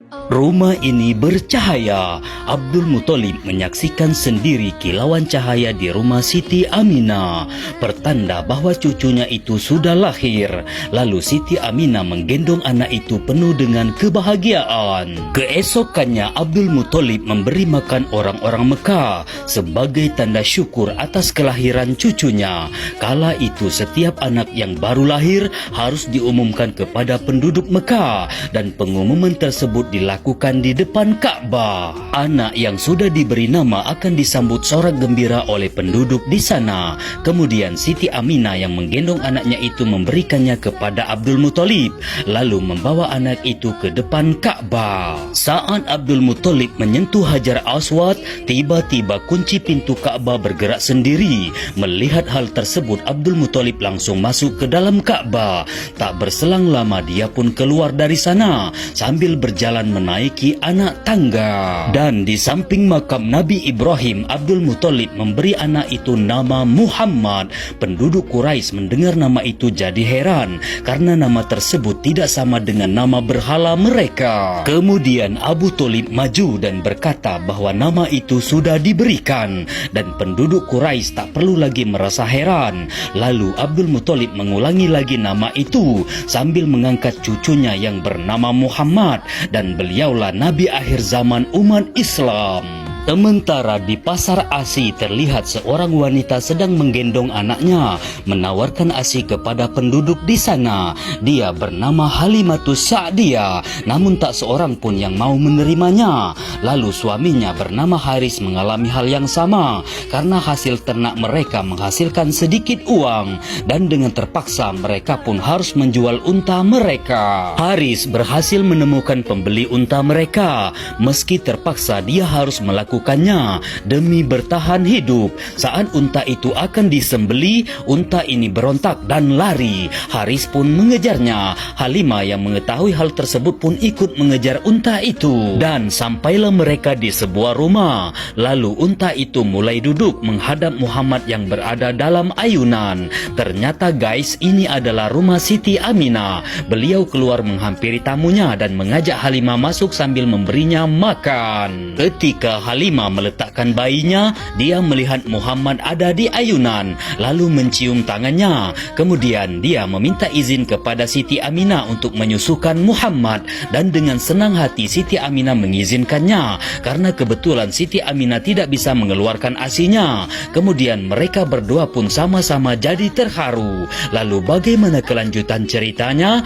Rumah ini bercahaya. Abdul Muthalib menyaksikan sendiri kilauan cahaya di rumah Siti Aminah, pertanda bahwa cucunya itu sudah lahir. Lalu Siti Aminah menggendong anak itu penuh dengan kebahagiaan. Keesokannya Abdul Muthalib memberi makan orang-orang Mekah sebagai tanda syukur atas kelahiran cucunya. Kala itu setiap anak yang baru lahir harus diumumkan kepada penduduk Mekah, dan pengumuman tersebut dilakukan di depan Ka'bah. Anak yang sudah diberi nama akan disambut sorak gembira oleh penduduk di sana. Kemudian Siti Aminah yang menggendong anaknya itu memberikannya kepada Abdul Muthalib, lalu membawa anak itu ke depan Ka'bah. Saat Abdul Muthalib menyentuh Hajar Aswad, tiba-tiba kunci pintu Ka'bah bergerak sendiri. Melihat hal tersebut, Abdul Muthalib langsung masuk ke dalam Ka'bah. Tak berselang lama dia pun keluar dari sana sambil berjalan menaiki anak tangga. Dan di samping makam Nabi Ibrahim, Abdul Muthalib memberi anak itu nama Muhammad. Penduduk Quraisy mendengar nama itu jadi heran karena nama tersebut tidak sama dengan nama berhala mereka. Kemudian Abu Thalib maju dan berkata bahwa nama itu sudah diberikan, dan penduduk Quraisy tak perlu lagi merasa heran. Lalu Abdul Muthalib mengulangi lagi nama itu sambil mengangkat cucunya yang bernama Muhammad, dan beliaulah Nabi akhir zaman umat Islam. Sementara di pasar ASI terlihat seorang wanita sedang menggendong anaknya, menawarkan ASI kepada penduduk di sana. Dia bernama Halimatus Sa'diyah, namun tak seorang pun yang mau menerimanya. Lalu suaminya bernama Haris mengalami hal yang sama, karena hasil ternak mereka menghasilkan sedikit uang, dan dengan terpaksa mereka pun harus menjual unta mereka. Haris berhasil menemukan pembeli unta mereka, meski terpaksa dia harus melakukannya demi bertahan hidup. Saat unta itu akan disembeli, unta ini berontak dan lari. Haris pun mengejarnya. Halimah yang mengetahui hal tersebut pun ikut mengejar unta itu, dan sampailah mereka di sebuah rumah. Lalu unta itu mulai duduk menghadap Muhammad yang berada dalam ayunan. Ternyata guys, ini adalah rumah Siti Aminah. Beliau keluar menghampiri tamunya dan mengajak Halimah masuk sambil memberinya makan. Ketika Halimah meletakkan bayinya, dia melihat Muhammad ada di ayunan, lalu mencium tangannya. Kemudian dia meminta izin kepada Siti Aminah untuk menyusukan Muhammad, dan dengan senang hati Siti Aminah mengizinkannya karena kebetulan Siti Aminah tidak bisa mengeluarkan ASInya. Kemudian mereka berdua pun sama-sama jadi terharu. Lalu bagaimana kelanjutan ceritanya?